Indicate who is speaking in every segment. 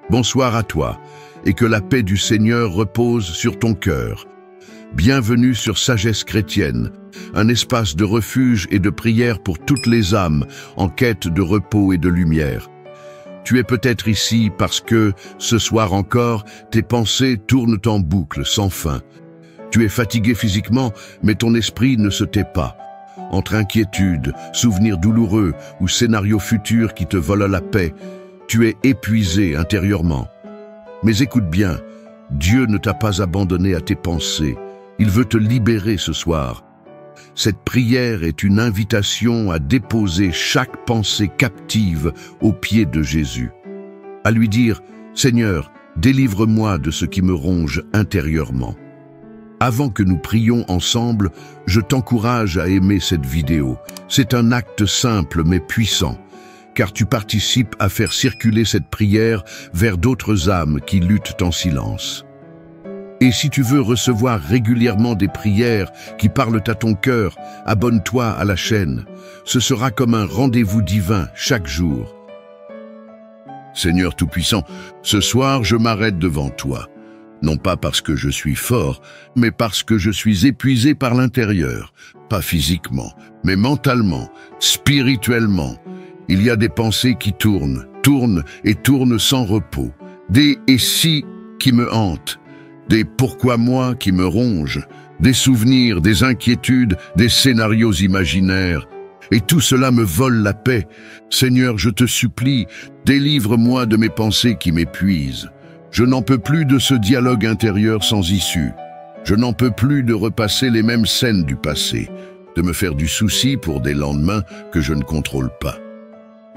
Speaker 1: Bonsoir à toi, et que la paix du Seigneur repose sur ton cœur. Bienvenue sur Sagesse chrétienne, un espace de refuge et de prière pour toutes les âmes en quête de repos et de lumière. Tu es peut-être ici parce que, ce soir encore, tes pensées tournent en boucle sans fin. Tu es fatigué physiquement, mais ton esprit ne se tait pas. Entre inquiétudes, souvenirs douloureux ou scénarios futurs qui te volent la paix, tu es épuisé intérieurement. Mais écoute bien, Dieu ne t'a pas abandonné à tes pensées. Il veut te libérer ce soir. Cette prière est une invitation à déposer chaque pensée captive aux pieds de Jésus. À lui dire « Seigneur, délivre-moi de ce qui me ronge intérieurement ». Avant que nous prions ensemble, je t'encourage à aimer cette vidéo. C'est un acte simple mais puissant, car tu participes à faire circuler cette prière vers d'autres âmes qui luttent en silence. Et si tu veux recevoir régulièrement des prières qui parlent à ton cœur, abonne-toi à la chaîne. Ce sera comme un rendez-vous divin chaque jour. Seigneur Tout-Puissant, ce soir je m'arrête devant toi. Non pas parce que je suis fort, mais parce que je suis épuisé par l'intérieur. Pas physiquement, mais mentalement, spirituellement. Il y a des pensées qui tournent et tournent sans repos. Des « et si » qui me hantent. Des « pourquoi moi » qui me rongent. Des souvenirs, des inquiétudes, des scénarios imaginaires. Et tout cela me vole la paix. Seigneur, je te supplie, délivre-moi de mes pensées qui m'épuisent. Je n'en peux plus de ce dialogue intérieur sans issue. Je n'en peux plus de repasser les mêmes scènes du passé, de me faire du souci pour des lendemains que je ne contrôle pas.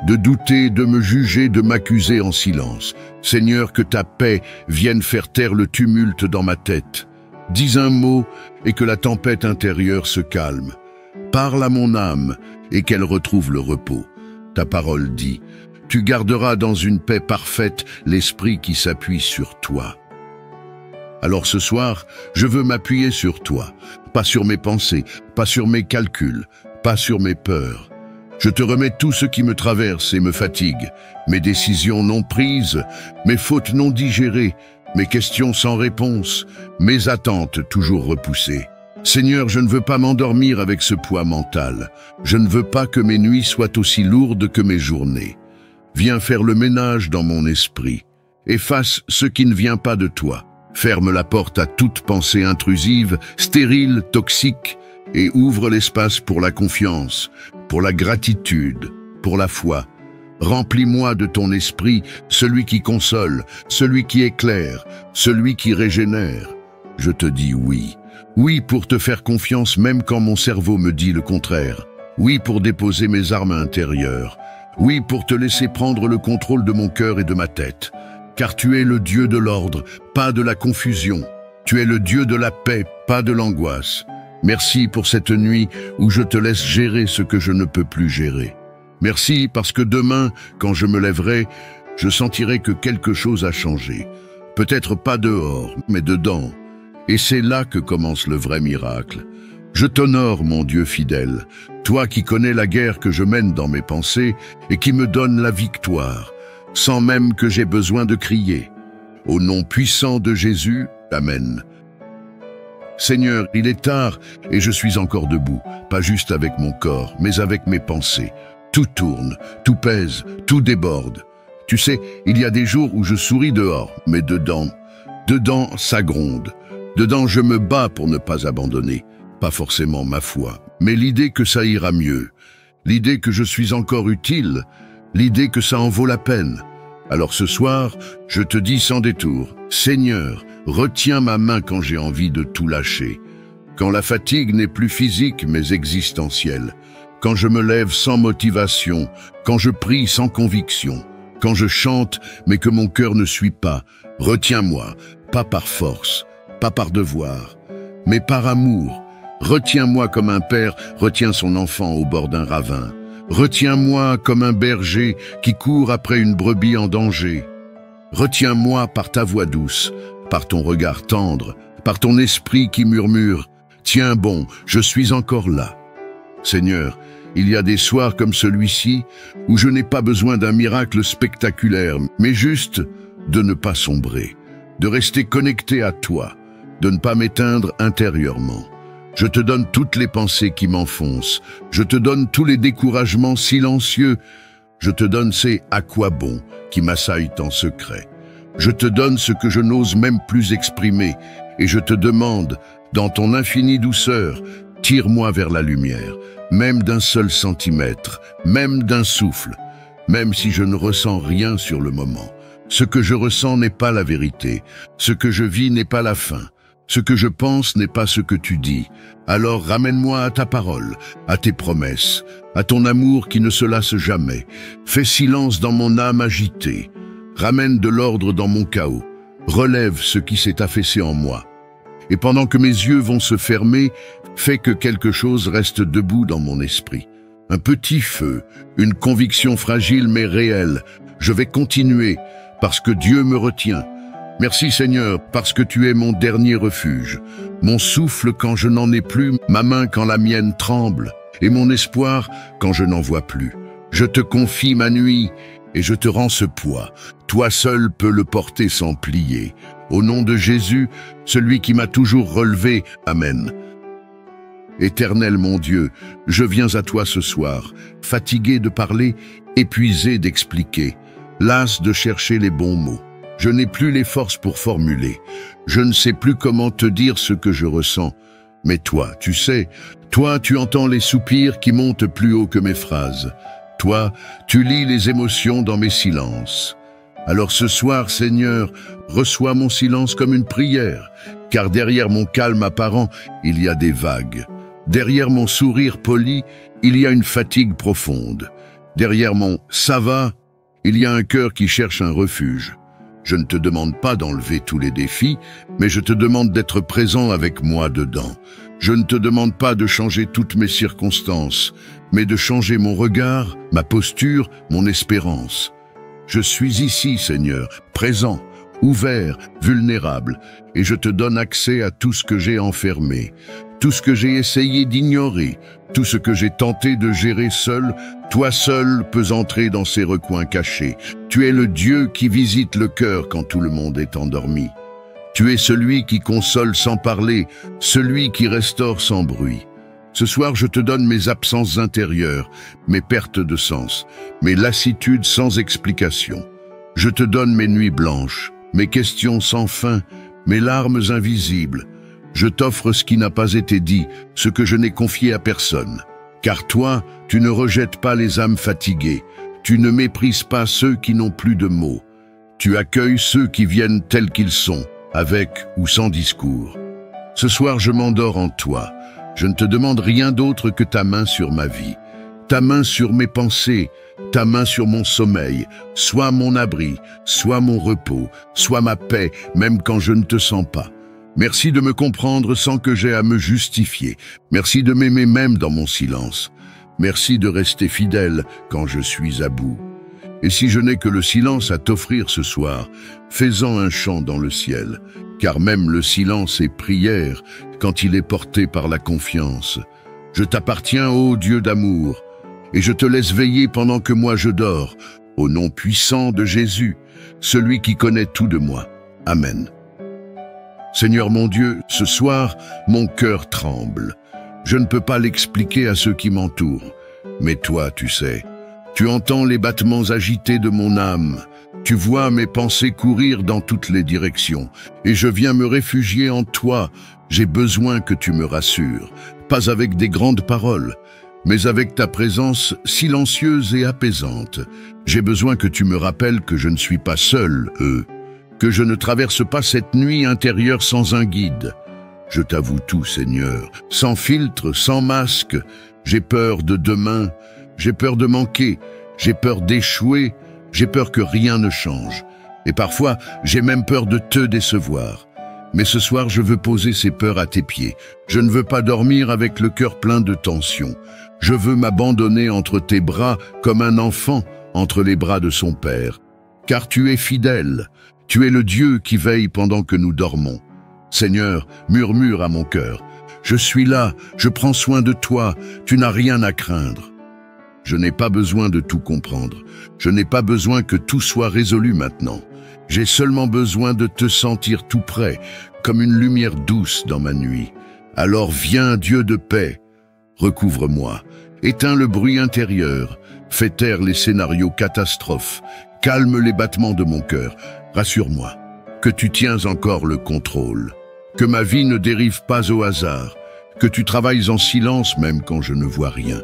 Speaker 1: De douter, de me juger, de m'accuser en silence. Seigneur, que ta paix vienne faire taire le tumulte dans ma tête. Dis un mot et que la tempête intérieure se calme. Parle à mon âme et qu'elle retrouve le repos. Ta parole dit: tu garderas dans une paix parfaite l'esprit qui s'appuie sur toi. Alors ce soir, je veux m'appuyer sur toi, pas sur mes pensées, pas sur mes calculs, pas sur mes peurs. Je te remets tout ce qui me traverse et me fatigue, mes décisions non prises, mes fautes non digérées, mes questions sans réponse, mes attentes toujours repoussées. Seigneur, je ne veux pas m'endormir avec ce poids mental. Je ne veux pas que mes nuits soient aussi lourdes que mes journées. Viens faire le ménage dans mon esprit. Efface ce qui ne vient pas de toi. Ferme la porte à toute pensée intrusive, stérile, toxique, et ouvre l'espace pour la confiance, pour la gratitude, pour la foi. Remplis-moi de ton esprit, celui qui console, celui qui éclaire, celui qui régénère. Je te dis oui. Oui pour te faire confiance même quand mon cerveau me dit le contraire. Oui pour déposer mes armes intérieures. Oui, pour te laisser prendre le contrôle de mon cœur et de ma tête. Car tu es le Dieu de l'ordre, pas de la confusion. Tu es le Dieu de la paix, pas de l'angoisse. Merci pour cette nuit où je te laisse gérer ce que je ne peux plus gérer. Merci parce que demain, quand je me lèverai, je sentirai que quelque chose a changé. Peut-être pas dehors, mais dedans. Et c'est là que commence le vrai miracle. Je t'honore, mon Dieu fidèle, toi qui connais la guerre que je mène dans mes pensées et qui me donne la victoire, sans même que j'aie besoin de crier. Au nom puissant de Jésus, Amen. Seigneur, il est tard et je suis encore debout, pas juste avec mon corps, mais avec mes pensées. Tout tourne, tout pèse, tout déborde. Tu sais, il y a des jours où je souris dehors, mais dedans, ça gronde. Dedans, je me bats pour ne pas abandonner. Pas forcément ma foi, mais l'idée que ça ira mieux, l'idée que je suis encore utile, l'idée que ça en vaut la peine. Alors ce soir, je te dis sans détour, Seigneur, retiens ma main quand j'ai envie de tout lâcher, quand la fatigue n'est plus physique mais existentielle, quand je me lève sans motivation, quand je prie sans conviction, quand je chante mais que mon cœur ne suit pas. Retiens-moi, pas par force, pas par devoir, mais par amour. Retiens-moi comme un père retient son enfant au bord d'un ravin. Retiens-moi comme un berger qui court après une brebis en danger. Retiens-moi par ta voix douce, par ton regard tendre, par ton esprit qui murmure « Tiens bon, je suis encore là ». Seigneur, il y a des soirs comme celui-ci où je n'ai pas besoin d'un miracle spectaculaire, mais juste de ne pas sombrer, de rester connecté à toi, de ne pas m'éteindre intérieurement. Je te donne toutes les pensées qui m'enfoncent, je te donne tous les découragements silencieux, je te donne ces « à quoi bon » qui m'assaillent en secret. Je te donne ce que je n'ose même plus exprimer, et je te demande, dans ton infinie douceur, tire-moi vers la lumière, même d'un seul centimètre, même d'un souffle, même si je ne ressens rien sur le moment. Ce que je ressens n'est pas la vérité, ce que je vis n'est pas la fin, ce que je pense n'est pas ce que tu dis. Alors ramène-moi à ta parole, à tes promesses, à ton amour qui ne se lasse jamais. Fais silence dans mon âme agitée. Ramène de l'ordre dans mon chaos. Relève ce qui s'est affaissé en moi. Et pendant que mes yeux vont se fermer, fais que quelque chose reste debout dans mon esprit. Un petit feu, une conviction fragile mais réelle. Je vais continuer parce que Dieu me retient. Merci Seigneur, parce que tu es mon dernier refuge, mon souffle quand je n'en ai plus, ma main quand la mienne tremble, et mon espoir quand je n'en vois plus. Je te confie ma nuit, et je te rends ce poids. Toi seul peux le porter sans plier. Au nom de Jésus, celui qui m'a toujours relevé, Amen. Éternel mon Dieu, je viens à toi ce soir, fatigué de parler, épuisé d'expliquer, las de chercher les bons mots. Je n'ai plus les forces pour formuler. Je ne sais plus comment te dire ce que je ressens. Mais toi, tu sais, toi, tu entends les soupirs qui montent plus haut que mes phrases. Toi, tu lis les émotions dans mes silences. Alors ce soir, Seigneur, reçois mon silence comme une prière, car derrière mon calme apparent, il y a des vagues. Derrière mon sourire poli, il y a une fatigue profonde. Derrière mon « ça va », il y a un cœur qui cherche un refuge. Je ne te demande pas d'enlever tous les défis, mais je te demande d'être présent avec moi dedans. Je ne te demande pas de changer toutes mes circonstances, mais de changer mon regard, ma posture, mon espérance. Je suis ici, Seigneur, présent, ouvert, vulnérable, et je te donne accès à tout ce que j'ai enfermé, tout ce que j'ai essayé d'ignorer, tout ce que j'ai tenté de gérer seul. Toi seul peux entrer dans ces recoins cachés. Tu es le Dieu qui visite le cœur quand tout le monde est endormi. Tu es celui qui console sans parler, celui qui restaure sans bruit. Ce soir, je te donne mes absences intérieures, mes pertes de sens, mes lassitudes sans explication. Je te donne mes nuits blanches, mes questions sans fin, mes larmes invisibles. Je t'offre ce qui n'a pas été dit, ce que je n'ai confié à personne. Car toi, tu ne rejettes pas les âmes fatiguées, tu ne méprises pas ceux qui n'ont plus de mots. Tu accueilles ceux qui viennent tels qu'ils sont, avec ou sans discours. Ce soir, je m'endors en toi. Je ne te demande rien d'autre que ta main sur ma vie, ta main sur mes pensées, ta main sur mon sommeil, soit mon abri, soit mon repos, soit ma paix, même quand je ne te sens pas. Merci de me comprendre sans que j'aie à me justifier. Merci de m'aimer même dans mon silence. Merci de rester fidèle quand je suis à bout. Et si je n'ai que le silence à t'offrir ce soir, fais-en un chant dans le ciel, car même le silence est prière quand il est porté par la confiance. Je t'appartiens, ô Dieu d'amour, et je te laisse veiller pendant que moi je dors, au nom puissant de Jésus, celui qui connaît tout de moi. Amen. Seigneur mon Dieu, ce soir, mon cœur tremble. Je ne peux pas l'expliquer à ceux qui m'entourent, mais toi, tu sais. Tu entends les battements agités de mon âme. Tu vois mes pensées courir dans toutes les directions, et je viens me réfugier en toi. J'ai besoin que tu me rassures, pas avec des grandes paroles, mais avec ta présence silencieuse et apaisante. J'ai besoin que tu me rappelles que je ne suis pas seul, que je ne traverse pas cette nuit intérieure sans un guide. Je t'avoue tout, Seigneur, sans filtre, sans masque. J'ai peur de demain, j'ai peur de manquer, j'ai peur d'échouer, j'ai peur que rien ne change. Et parfois, j'ai même peur de te décevoir. Mais ce soir, je veux poser ces peurs à tes pieds. Je ne veux pas dormir avec le cœur plein de tension. Je veux m'abandonner entre tes bras comme un enfant entre les bras de son père. Car tu es fidèle. Tu es le Dieu qui veille pendant que nous dormons. Seigneur, murmure à mon cœur. Je suis là, je prends soin de toi, tu n'as rien à craindre. Je n'ai pas besoin de tout comprendre. Je n'ai pas besoin que tout soit résolu maintenant. J'ai seulement besoin de te sentir tout près, comme une lumière douce dans ma nuit. Alors viens, Dieu de paix, recouvre-moi, éteins le bruit intérieur, fais taire les scénarios catastrophes, calme les battements de mon cœur, rassure-moi que tu tiens encore le contrôle, que ma vie ne dérive pas au hasard, que tu travailles en silence même quand je ne vois rien.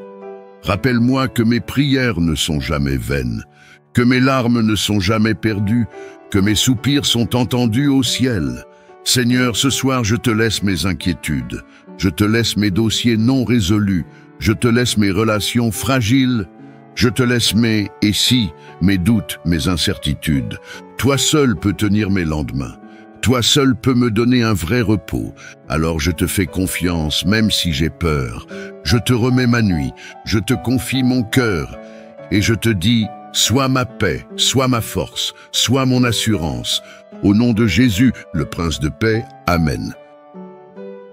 Speaker 1: Rappelle-moi que mes prières ne sont jamais vaines, que mes larmes ne sont jamais perdues, que mes soupirs sont entendus au ciel. Seigneur, ce soir je te laisse mes inquiétudes, je te laisse mes dossiers non résolus, je te laisse mes relations fragiles, je te laisse mes « et si », mes doutes, mes incertitudes. Toi seul peux tenir mes lendemains. Toi seul peux me donner un vrai repos. Alors je te fais confiance, même si j'ai peur. Je te remets ma nuit, je te confie mon cœur. Et je te dis, sois ma paix, sois ma force, sois mon assurance. Au nom de Jésus, le Prince de paix, Amen.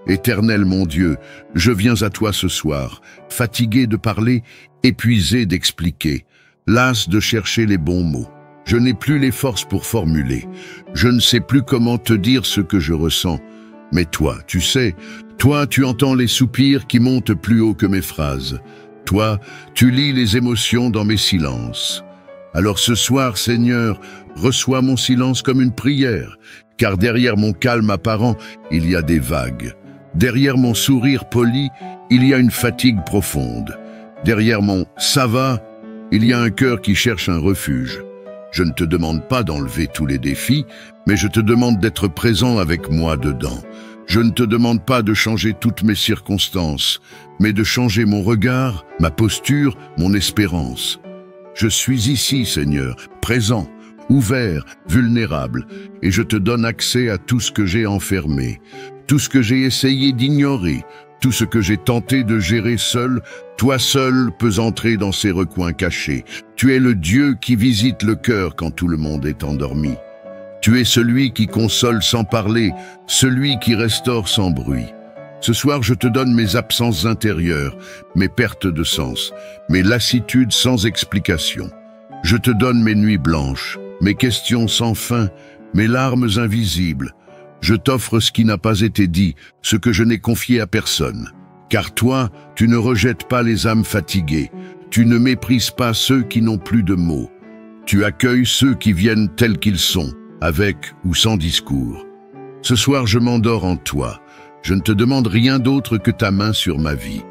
Speaker 1: Éternel mon Dieu, je viens à toi ce soir, fatigué de parler, épuisé d'expliquer, las de chercher les bons mots. Je n'ai plus les forces pour formuler. Je ne sais plus comment te dire ce que je ressens. Mais toi, tu sais, toi, tu entends les soupirs qui montent plus haut que mes phrases. Toi, tu lis les émotions dans mes silences. Alors ce soir, Seigneur, reçois mon silence comme une prière, car derrière mon calme apparent, il y a des vagues. Derrière mon sourire poli, il y a une fatigue profonde. Derrière mon « ça va », il y a un cœur qui cherche un refuge. Je ne te demande pas d'enlever tous les défis, mais je te demande d'être présent avec moi dedans. Je ne te demande pas de changer toutes mes circonstances, mais de changer mon regard, ma posture, mon espérance. Je suis ici, Seigneur, présent, ouvert, vulnérable, et je te donne accès à tout ce que j'ai enfermé, tout ce que j'ai essayé d'ignorer, tout ce que j'ai tenté de gérer seul. Toi seul peux entrer dans ces recoins cachés. Tu es le Dieu qui visite le cœur quand tout le monde est endormi. Tu es celui qui console sans parler, celui qui restaure sans bruit. Ce soir, je te donne mes absences intérieures, mes pertes de sens, mes lassitudes sans explication. Je te donne mes nuits blanches, mes questions sans fin, mes larmes invisibles. Je t'offre ce qui n'a pas été dit, ce que je n'ai confié à personne. Car toi, tu ne rejettes pas les âmes fatiguées, tu ne méprises pas ceux qui n'ont plus de mots. Tu accueilles ceux qui viennent tels qu'ils sont, avec ou sans discours. Ce soir, je m'endors en toi. Je ne te demande rien d'autre que ta main sur ma vie,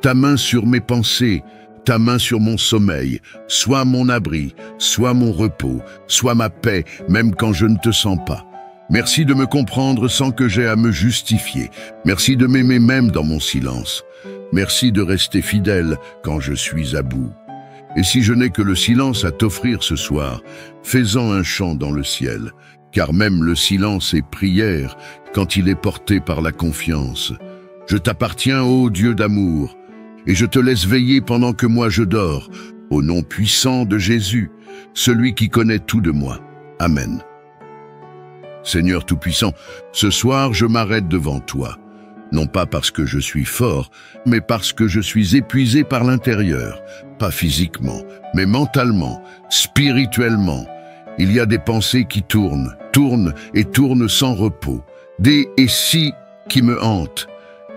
Speaker 1: ta main sur mes pensées, ta main sur mon sommeil. Sois mon abri, sois mon repos, sois ma paix, même quand je ne te sens pas. Merci de me comprendre sans que j'aie à me justifier. Merci de m'aimer même dans mon silence. Merci de rester fidèle quand je suis à bout. Et si je n'ai que le silence à t'offrir ce soir, fais-en un chant dans le ciel, car même le silence est prière quand il est porté par la confiance. Je t'appartiens, ô Dieu d'amour, et je te laisse veiller pendant que moi je dors, au nom puissant de Jésus, celui qui connaît tout de moi. Amen. Seigneur Tout-Puissant, ce soir je m'arrête devant toi, non pas parce que je suis fort, mais parce que je suis épuisé par l'intérieur, pas physiquement, mais mentalement, spirituellement. Il y a des pensées qui tournent et tournent sans repos, des « et si » qui me hantent,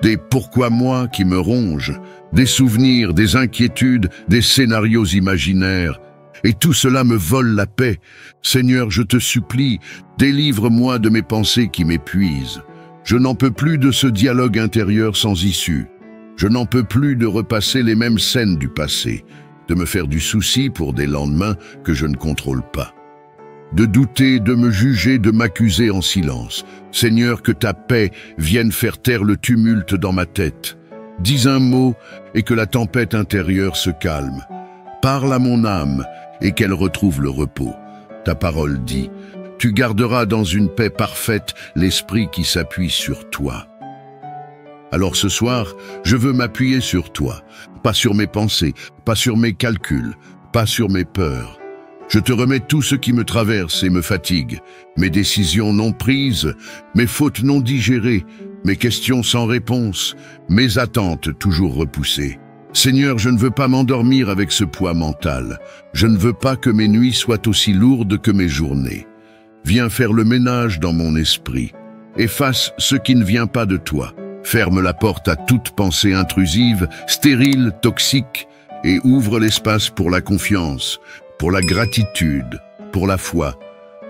Speaker 1: des « pourquoi moi » qui me rongent, des souvenirs, des inquiétudes, des scénarios imaginaires. Et tout cela me vole la paix. Seigneur, je te supplie, délivre-moi de mes pensées qui m'épuisent. Je n'en peux plus de ce dialogue intérieur sans issue. Je n'en peux plus de repasser les mêmes scènes du passé, de me faire du souci pour des lendemains que je ne contrôle pas. De douter, de me juger, de m'accuser en silence. Seigneur, que ta paix vienne faire taire le tumulte dans ma tête. Dis un mot et que la tempête intérieure se calme. Parle à mon âme et qu'elle retrouve le repos. Ta parole dit, tu garderas dans une paix parfaite l'esprit qui s'appuie sur toi. Alors ce soir, je veux m'appuyer sur toi, pas sur mes pensées, pas sur mes calculs, pas sur mes peurs. Je te remets tout ce qui me traverse et me fatigue, mes décisions non prises, mes fautes non digérées, mes questions sans réponse, mes attentes toujours repoussées. Seigneur, je ne veux pas m'endormir avec ce poids mental. Je ne veux pas que mes nuits soient aussi lourdes que mes journées. Viens faire le ménage dans mon esprit. Efface ce qui ne vient pas de toi. Ferme la porte à toute pensée intrusive, stérile, toxique, et ouvre l'espace pour la confiance, pour la gratitude, pour la foi.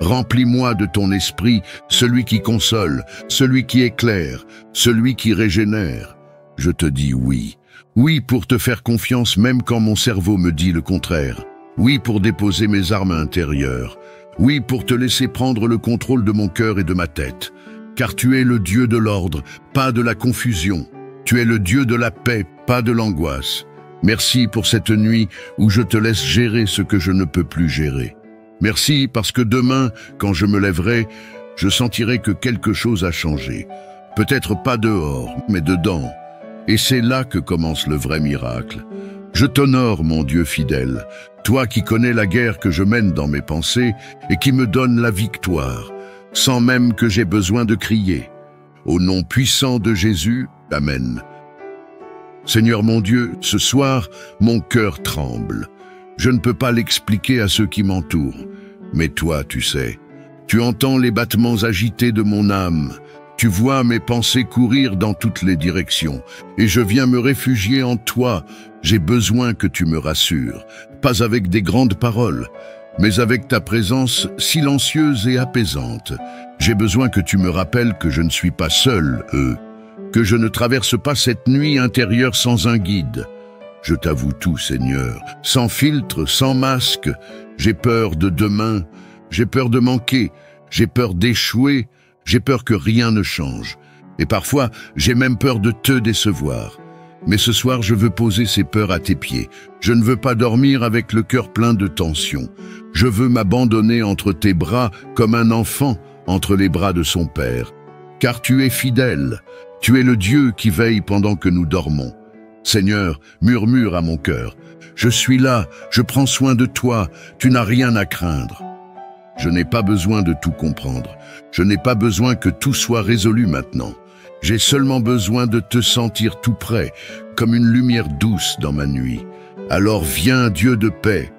Speaker 1: Remplis-moi de ton esprit, celui qui console, celui qui éclaire, celui qui régénère. Je te dis oui. Oui pour te faire confiance même quand mon cerveau me dit le contraire. Oui pour déposer mes armes intérieures. Oui pour te laisser prendre le contrôle de mon cœur et de ma tête. Car tu es le Dieu de l'ordre, pas de la confusion. Tu es le Dieu de la paix, pas de l'angoisse. Merci pour cette nuit où je te laisse gérer ce que je ne peux plus gérer. Merci parce que demain, quand je me lèverai, je sentirai que quelque chose a changé. Peut-être pas dehors, mais dedans. Et c'est là que commence le vrai miracle. Je t'honore, mon Dieu fidèle, toi qui connais la guerre que je mène dans mes pensées et qui me donne la victoire, sans même que j'aie besoin de crier. Au nom puissant de Jésus, Amen. Seigneur mon Dieu, ce soir, mon cœur tremble. Je ne peux pas l'expliquer à ceux qui m'entourent. Mais toi, tu sais, tu entends les battements agités de mon âme. Tu vois mes pensées courir dans toutes les directions. Et je viens me réfugier en toi. J'ai besoin que tu me rassures. Pas avec des grandes paroles, mais avec ta présence silencieuse et apaisante. J'ai besoin que tu me rappelles que je ne suis pas seul, que je ne traverse pas cette nuit intérieure sans un guide. Je t'avoue tout, Seigneur, sans filtre, sans masque. J'ai peur de demain, j'ai peur de manquer, j'ai peur d'échouer, j'ai peur que rien ne change. Et parfois, j'ai même peur de te décevoir. Mais ce soir, je veux poser ces peurs à tes pieds. Je ne veux pas dormir avec le cœur plein de tension. Je veux m'abandonner entre tes bras comme un enfant entre les bras de son père. Car tu es fidèle, tu es le Dieu qui veille pendant que nous dormons. Seigneur, murmure à mon cœur. Je suis là, je prends soin de toi, tu n'as rien à craindre. Je n'ai pas besoin de tout comprendre. Je n'ai pas besoin que tout soit résolu maintenant. J'ai seulement besoin de te sentir tout près, comme une lumière douce dans ma nuit. Alors viens, Dieu de paix,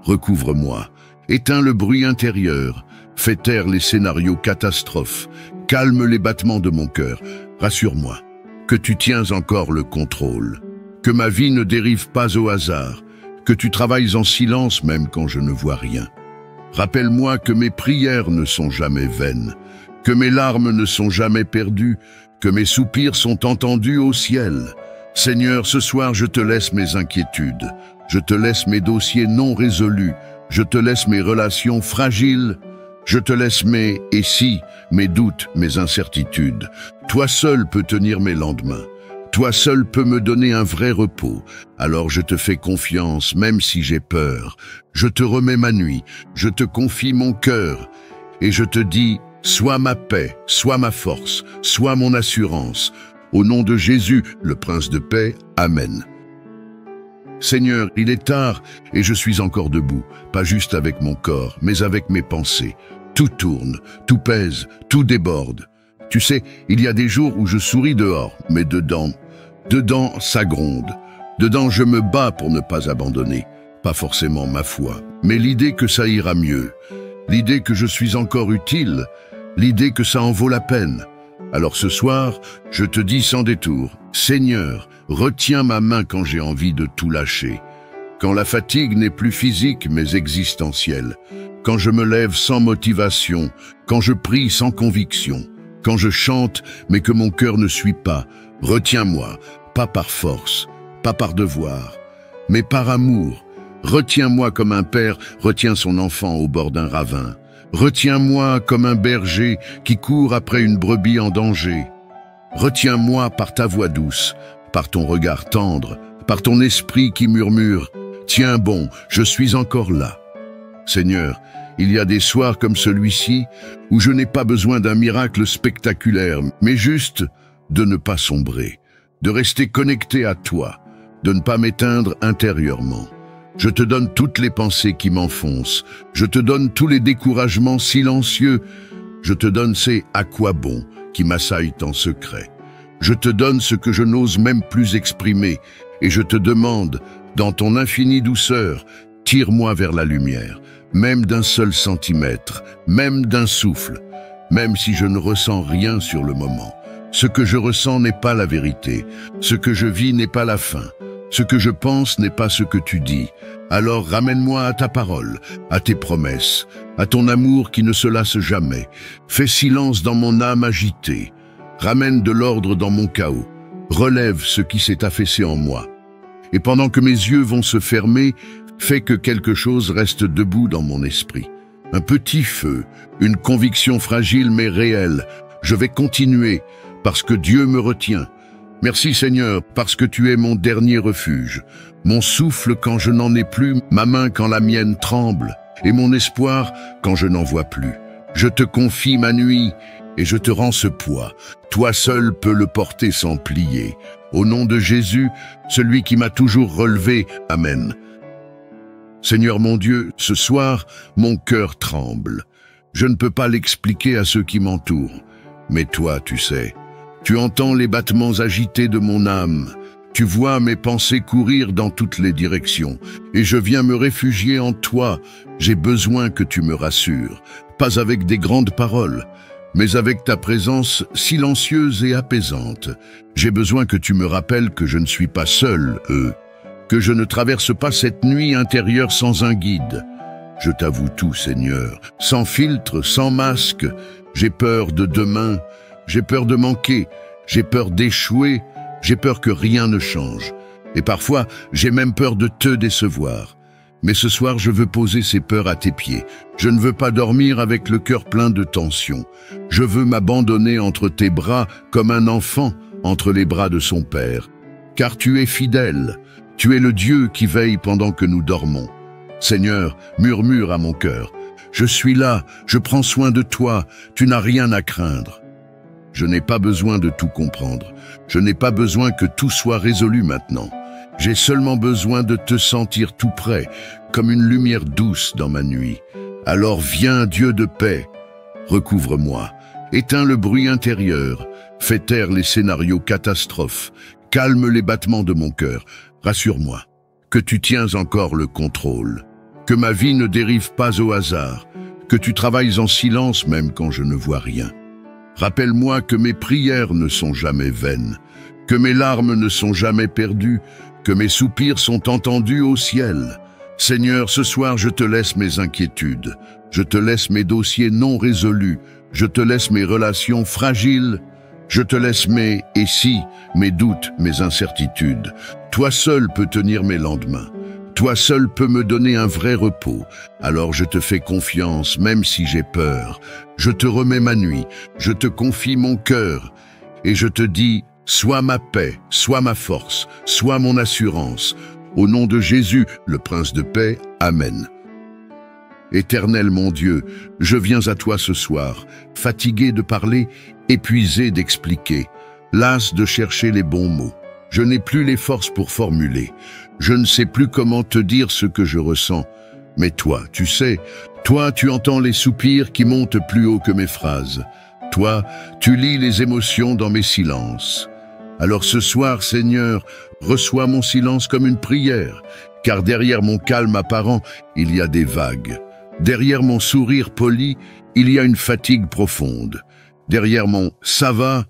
Speaker 1: recouvre-moi, éteins le bruit intérieur, fais taire les scénarios catastrophes, calme les battements de mon cœur, rassure-moi, que tu tiens encore le contrôle, que ma vie ne dérive pas au hasard, que tu travailles en silence même quand je ne vois rien. Rappelle-moi que mes prières ne sont jamais vaines, que mes larmes ne sont jamais perdues, que mes soupirs sont entendus au ciel. Seigneur, ce soir je te laisse mes inquiétudes, je te laisse mes dossiers non résolus, je te laisse mes relations fragiles, je te laisse mes « et si », mes doutes, mes incertitudes. Toi seul peux tenir mes lendemains. Toi seul peux me donner un vrai repos. Alors je te fais confiance, même si j'ai peur. Je te remets ma nuit, je te confie mon cœur. Et je te dis, sois ma paix, sois ma force, sois mon assurance. Au nom de Jésus, le Prince de paix, Amen. Seigneur, il est tard et je suis encore debout, pas juste avec mon corps, mais avec mes pensées. Tout tourne, tout pèse, tout déborde. Tu sais, il y a des jours où je souris dehors, mais dedans, ça gronde. Dedans, je me bats pour ne pas abandonner. Pas forcément ma foi, mais l'idée que ça ira mieux. L'idée que je suis encore utile. L'idée que ça en vaut la peine. Alors ce soir, je te dis sans détour, Seigneur, retiens ma main quand j'ai envie de tout lâcher. Quand la fatigue n'est plus physique mais existentielle. Quand je me lève sans motivation, quand je prie sans conviction, quand je chante mais que mon cœur ne suit pas, retiens-moi, pas par force, pas par devoir, mais par amour. Retiens-moi comme un père retient son enfant au bord d'un ravin. Retiens-moi comme un berger qui court après une brebis en danger. Retiens-moi par ta voix douce, par ton regard tendre, par ton esprit qui murmure « Tiens bon, je suis encore là ». Seigneur, il y a des soirs comme celui-ci où je n'ai pas besoin d'un miracle spectaculaire, mais juste de ne pas sombrer, de rester connecté à toi, de ne pas m'éteindre intérieurement. Je te donne toutes les pensées qui m'enfoncent, je te donne tous les découragements silencieux, je te donne ces « à quoi bon » qui m'assaillent en secret. Je te donne ce que je n'ose même plus exprimer, et je te demande, dans ton infinie douceur, tire-moi vers la lumière. même d'un seul centimètre, même d'un souffle, même si je ne ressens rien sur le moment. Ce que je ressens n'est pas la vérité, ce que je vis n'est pas la fin, ce que je pense n'est pas ce que tu dis. Alors ramène-moi à ta parole, à tes promesses, à ton amour qui ne se lasse jamais. Fais silence dans mon âme agitée, ramène de l'ordre dans mon chaos, relève ce qui s'est affaissé en moi. Et pendant que mes yeux vont se fermer, fais que quelque chose reste debout dans mon esprit. Un petit feu, une conviction fragile mais réelle. Je vais continuer parce que Dieu me retient. Merci Seigneur, parce que tu es mon dernier refuge, mon souffle quand je n'en ai plus, ma main quand la mienne tremble, et mon espoir quand je n'en vois plus. Je te confie ma nuit et je te rends ce poids. Toi seul peux le porter sans plier. Au nom de Jésus, celui qui m'a toujours relevé. Amen. Seigneur mon Dieu, ce soir, mon cœur tremble. Je ne peux pas l'expliquer à ceux qui m'entourent, mais toi, tu sais. Tu entends les battements agités de mon âme. Tu vois mes pensées courir dans toutes les directions. Et je viens me réfugier en toi. J'ai besoin que tu me rassures. Pas avec des grandes paroles, mais avec ta présence silencieuse et apaisante. J'ai besoin que tu me rappelles que je ne suis pas seul, que je ne traverse pas cette nuit intérieure sans un guide. Je t'avoue tout, Seigneur, sans filtre, sans masque. J'ai peur de demain. J'ai peur de manquer, j'ai peur d'échouer, j'ai peur que rien ne change. Et parfois, j'ai même peur de te décevoir. Mais ce soir, je veux poser ces peurs à tes pieds. Je ne veux pas dormir avec le cœur plein de tension. Je veux m'abandonner entre tes bras comme un enfant entre les bras de son père. Car tu es fidèle, tu es le Dieu qui veille pendant que nous dormons. Seigneur, murmure à mon cœur. Je suis là, je prends soin de toi, tu n'as rien à craindre. Je n'ai pas besoin de tout comprendre. Je n'ai pas besoin que tout soit résolu maintenant. J'ai seulement besoin de te sentir tout près, comme une lumière douce dans ma nuit. Alors viens, Dieu de paix, recouvre-moi, éteins le bruit intérieur, fais taire les scénarios catastrophes, calme les battements de mon cœur, rassure-moi, que tu tiens encore le contrôle, que ma vie ne dérive pas au hasard, que tu travailles en silence même quand je ne vois rien. Rappelle-moi que mes prières ne sont jamais vaines, que mes larmes ne sont jamais perdues, que mes soupirs sont entendus au ciel. Seigneur, ce soir je te laisse mes inquiétudes, je te laisse mes dossiers non résolus, je te laisse mes relations fragiles, je te laisse mes « et si », mes doutes, mes incertitudes. Toi seul peux tenir mes lendemains. Toi seul peux me donner un vrai repos. Alors je te fais confiance, même si j'ai peur. Je te remets ma nuit, je te confie mon cœur. Et je te dis, sois ma paix, sois ma force, sois mon assurance. Au nom de Jésus, le Prince de paix, Amen. Éternel mon Dieu, je viens à toi ce soir, fatigué de parler, épuisé d'expliquer, las de chercher les bons mots. Je n'ai plus les forces pour formuler. Je ne sais plus comment te dire ce que je ressens. Mais toi, tu sais, toi, tu entends les soupirs qui montent plus haut que mes phrases. Toi, tu lis les émotions dans mes silences. Alors ce soir, Seigneur, reçois mon silence comme une prière, car derrière mon calme apparent, il y a des vagues. Derrière mon sourire poli, il y a une fatigue profonde. Derrière mon « ça va »,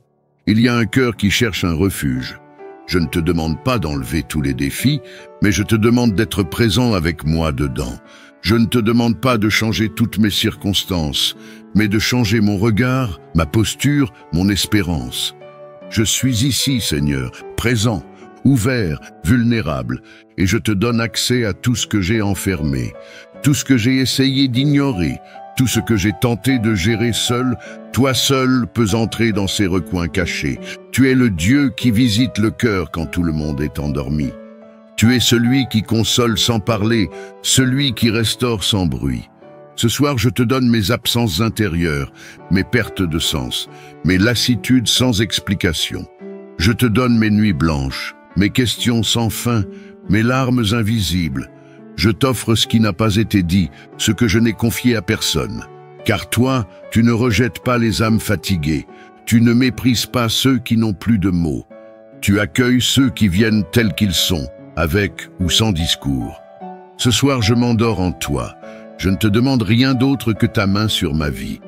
Speaker 1: il y a un cœur qui cherche un refuge. Je ne te demande pas d'enlever tous les défis, mais je te demande d'être présent avec moi dedans. Je ne te demande pas de changer toutes mes circonstances, mais de changer mon regard, ma posture, mon espérance. Je suis ici, Seigneur, présent, ouvert, vulnérable, et je te donne accès à tout ce que j'ai enfermé, tout ce que j'ai essayé d'ignorer, tout ce que j'ai tenté de gérer seul. Toi seul peux entrer dans ces recoins cachés. Tu es le Dieu qui visite le cœur quand tout le monde est endormi. Tu es celui qui console sans parler, celui qui restaure sans bruit. Ce soir, je te donne mes absences intérieures, mes pertes de sens, mes lassitudes sans explication. Je te donne mes nuits blanches, mes questions sans fin, mes larmes invisibles. Je t'offre ce qui n'a pas été dit, ce que je n'ai confié à personne. Car toi, tu ne rejettes pas les âmes fatiguées, tu ne méprises pas ceux qui n'ont plus de mots. Tu accueilles ceux qui viennent tels qu'ils sont, avec ou sans discours. Ce soir, je m'endors en toi. Je ne te demande rien d'autre que ta main sur ma vie,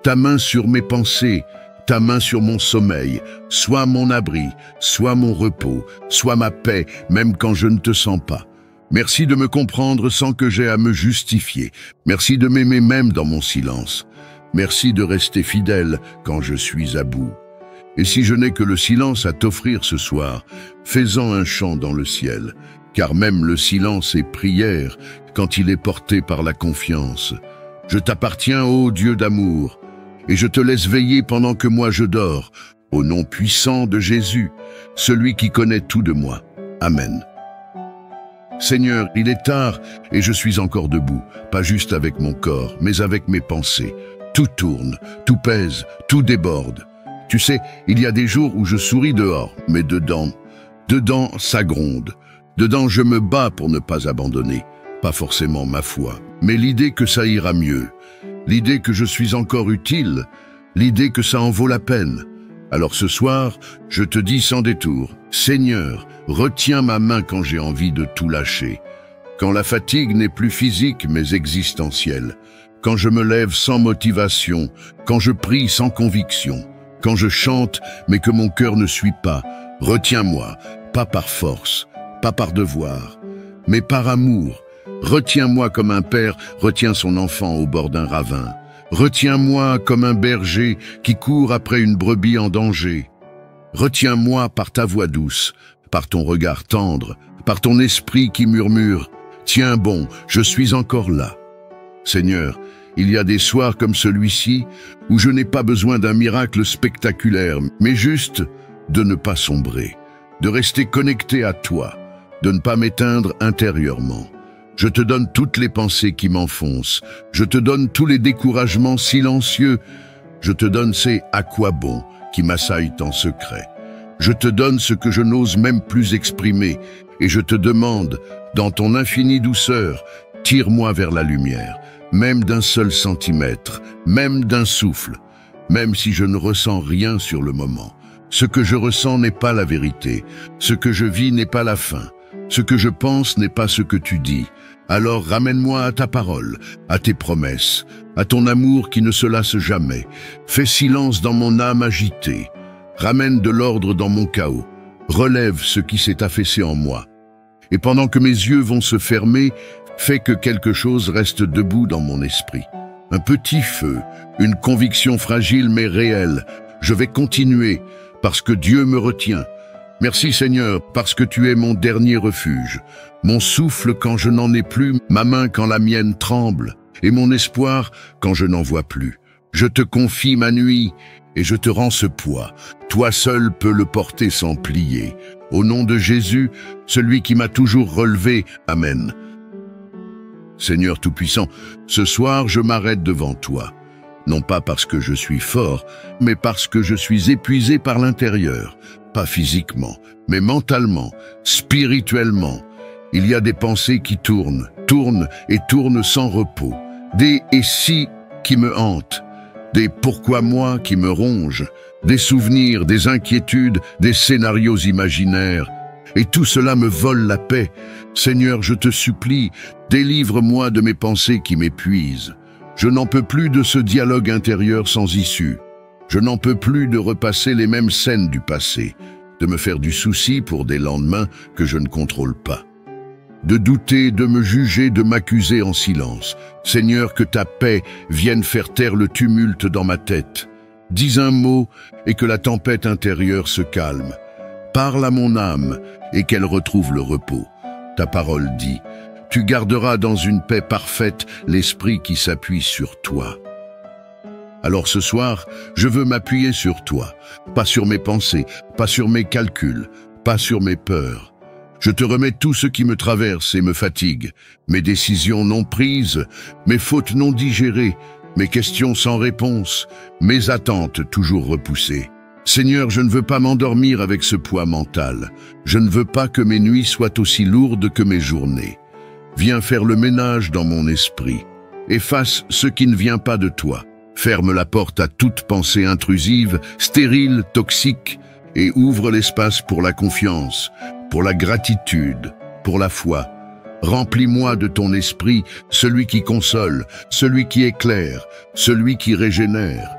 Speaker 1: ta main sur mes pensées, ta main sur mon sommeil, soit mon abri, soit mon repos, soit ma paix, même quand je ne te sens pas. Merci de me comprendre sans que j'aie à me justifier. Merci de m'aimer même dans mon silence. Merci de rester fidèle quand je suis à bout. Et si je n'ai que le silence à t'offrir ce soir, fais-en un chant dans le ciel, car même le silence est prière quand il est porté par la confiance. Je t'appartiens, ô Dieu d'amour, et je te laisse veiller pendant que moi je dors, au nom puissant de Jésus, celui qui connaît tout de moi. Amen. Seigneur, il est tard et je suis encore debout, pas juste avec mon corps, mais avec mes pensées. Tout tourne, tout pèse, tout déborde. Tu sais, il y a des jours où je souris dehors, mais dedans, ça gronde. Dedans, je me bats pour ne pas abandonner. Pas forcément ma foi, mais l'idée que ça ira mieux. L'idée que je suis encore utile. L'idée que ça en vaut la peine. Alors ce soir, je te dis sans détour, Seigneur, retiens ma main quand j'ai envie de tout lâcher. Quand la fatigue n'est plus physique mais existentielle. Quand je me lève sans motivation. Quand je prie sans conviction. Quand je chante mais que mon cœur ne suit pas. Retiens-moi, pas par force, pas par devoir, mais par amour. Retiens-moi comme un père retient son enfant au bord d'un ravin. Retiens-moi comme un berger qui court après une brebis en danger. Retiens-moi par ta voix douce, par ton regard tendre, par ton esprit qui murmure « Tiens bon, je suis encore là ». Seigneur, il y a des soirs comme celui-ci où je n'ai pas besoin d'un miracle spectaculaire, mais juste de ne pas sombrer, de rester connecté à toi, de ne pas m'éteindre intérieurement. Je te donne toutes les pensées qui m'enfoncent, je te donne tous les découragements silencieux, je te donne ces « à quoi bon » qui m'assaillent en secret. Je te donne ce que je n'ose même plus exprimer, et je te demande, dans ton infinie douceur, tire-moi vers la lumière, même d'un seul centimètre, même d'un souffle, même si je ne ressens rien sur le moment. Ce que je ressens n'est pas la vérité, ce que je vis n'est pas la fin, ce que je pense n'est pas ce que tu dis. Alors ramène-moi à ta parole, à tes promesses, à ton amour qui ne se lasse jamais. Fais silence dans mon âme agitée. Ramène de l'ordre dans mon chaos. Relève ce qui s'est affaissé en moi. Et pendant que mes yeux vont se fermer, fais que quelque chose reste debout dans mon esprit. Un petit feu, une conviction fragile mais réelle. Je vais continuer parce que Dieu me retient. Merci Seigneur, parce que tu es mon dernier refuge, mon souffle quand je n'en ai plus, ma main quand la mienne tremble, et mon espoir quand je n'en vois plus. Je te confie ma nuit, et je te rends ce poids. Toi seul peux le porter sans plier. Au nom de Jésus, celui qui m'a toujours relevé. Amen. Seigneur Tout-Puissant, ce soir je m'arrête devant toi. Non pas parce que je suis fort, mais parce que je suis épuisé par l'intérieur. Pas physiquement, mais mentalement, spirituellement. Il y a des pensées qui tournent et tournent sans repos. Des « et si » qui me hantent. Des « pourquoi moi » qui me rongent. Des souvenirs, des inquiétudes, des scénarios imaginaires. Et tout cela me vole la paix. Seigneur, je te supplie, délivre-moi de mes pensées qui m'épuisent. Je n'en peux plus de ce dialogue intérieur sans issue. Je n'en peux plus de repasser les mêmes scènes du passé, de me faire du souci pour des lendemains que je ne contrôle pas. De douter, de me juger, de m'accuser en silence. Seigneur, que ta paix vienne faire taire le tumulte dans ma tête. Dis un mot et que la tempête intérieure se calme. Parle à mon âme et qu'elle retrouve le repos. Ta parole dit, tu garderas dans une paix parfaite l'esprit qui s'appuie sur toi. Alors ce soir, je veux m'appuyer sur toi, pas sur mes pensées, pas sur mes calculs, pas sur mes peurs. Je te remets tout ce qui me traverse et me fatigue, mes décisions non prises, mes fautes non digérées, mes questions sans réponse, mes attentes toujours repoussées. Seigneur, je ne veux pas m'endormir avec ce poids mental. Je ne veux pas que mes nuits soient aussi lourdes que mes journées. Viens faire le ménage dans mon esprit. Efface ce qui ne vient pas de toi. Ferme la porte à toute pensée intrusive, stérile, toxique, et ouvre l'espace pour la confiance, pour la gratitude, pour la foi. Remplis-moi de ton esprit, celui qui console, celui qui éclaire, celui qui régénère.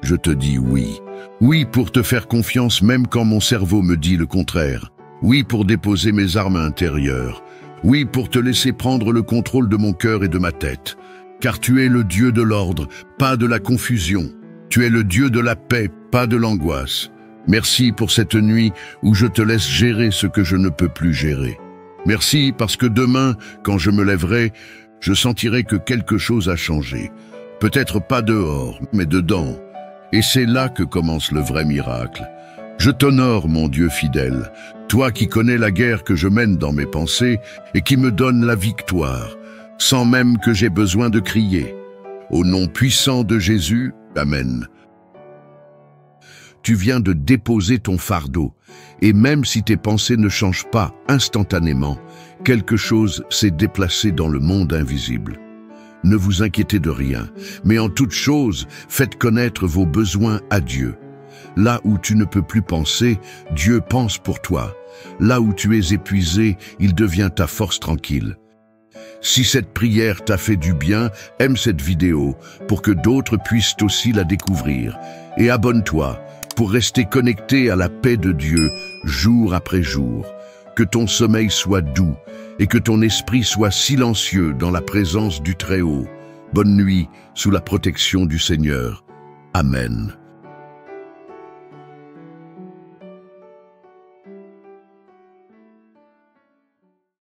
Speaker 1: Je te dis oui. Oui pour te faire confiance même quand mon cerveau me dit le contraire. Oui pour déposer mes armes intérieures. Oui pour te laisser prendre le contrôle de mon cœur et de ma tête. Car tu es le Dieu de l'ordre, pas de la confusion. Tu es le Dieu de la paix, pas de l'angoisse. Merci pour cette nuit où je te laisse gérer ce que je ne peux plus gérer. Merci parce que demain, quand je me lèverai, je sentirai que quelque chose a changé. Peut-être pas dehors, mais dedans. Et c'est là que commence le vrai miracle. Je t'honore, mon Dieu fidèle, toi qui connais la guerre que je mène dans mes pensées et qui me donne la victoire, sans même que j'aie besoin de crier. Au nom puissant de Jésus, Amen. Tu viens de déposer ton fardeau, et même si tes pensées ne changent pas instantanément, quelque chose s'est déplacé dans le monde invisible. Ne vous inquiétez de rien, mais en toute chose, faites connaître vos besoins à Dieu. Là où tu ne peux plus penser, Dieu pense pour toi. Là où tu es épuisé, il devient ta force tranquille. Si cette prière t'a fait du bien, aime cette vidéo pour que d'autres puissent aussi la découvrir. Et abonne-toi pour rester connecté à la paix de Dieu jour après jour. Que ton sommeil soit doux et que ton esprit soit silencieux dans la présence du Très-Haut. Bonne nuit sous la protection du Seigneur. Amen.